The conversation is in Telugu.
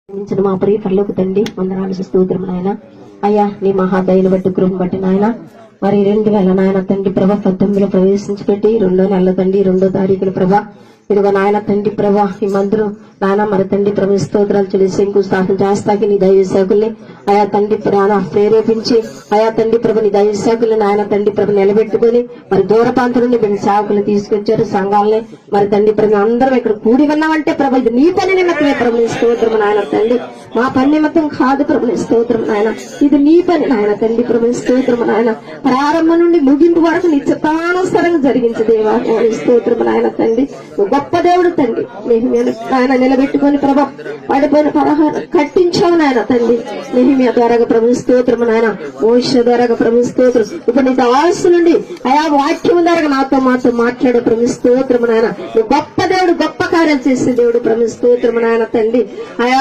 మా ప్రియ పరలోక తండ్రి వందనాలు స్తోత్రం నాయన. అయ్యా నీ మహాదయను బట్టి కృపను బట్టి నాయన మరి 2000 నాయన తండ్రి ప్రభా 19లో ప్రవేశించిపెట్టి 2వ నెల తండ్రి 2వ తారీఖున ప్రభా ఇదిగో నాయన తండ్రి ప్రభా ఈ మందిరం నాయన మరి తండ్రి ప్రభు స్తోత్రాలు చెల్లి శంకుస్థాపన చేస్తాకి నీ దైవ సేవకుల్ని ఆయా తండ్రి ప్రాణ ప్రేరేపించి ఆయా తండ్రి ప్రభు నీ దైవ సేవకుల్ని నాయన తండ్రి ప్రభు నిలబెట్టుకుని మరి దూర ప్రాంతం నుండి మీరు సేవకులు తీసుకొచ్చారు సంఘాలని మరి తండ్రి ప్రభు అందరం ఇక్కడ కూడి ఉన్నామంటే ప్రభు ఇది నీ పని నిమిత్తమే ప్రభు నీ స్తోత్రం నాయన తండ్రి మా పని నిమిత్తం కాదు ప్రభు నీ స్తోత్రం నాయన ఇది నీ పని నాయన తండ్రి ప్రభు స్తోత్రం నాయన ప్రారంభం నుండి ముగింపు వరకు నీ చిత్తానుసారంగా జరిగించే దేవా నీ స్తోత్రం నాయన తండ్రి గొప్ప దేవుడు తండ్రి ఆయన నిలబెట్టుకుని ప్రభా పడిపోయిన పలహారం కట్టించావు నాయన తండ్రి నెహెమ్యా ద్వారాగా ప్రభు స్తోత్రం నాయన మోషే ద్వారాగా ప్రభు స్తోత్రం ఇప్పుడు నీ దాసు నుండి ఆయా వాక్యం ద్వారా నాతో మాట్లాడే ప్రభు స్తోత్రం నాయన గొప్ప దేవుడు గొప్ప కార్యాలు చేసే దేవుడు ప్రభు స్తోత్రం నాయన తండ్రి ఆయా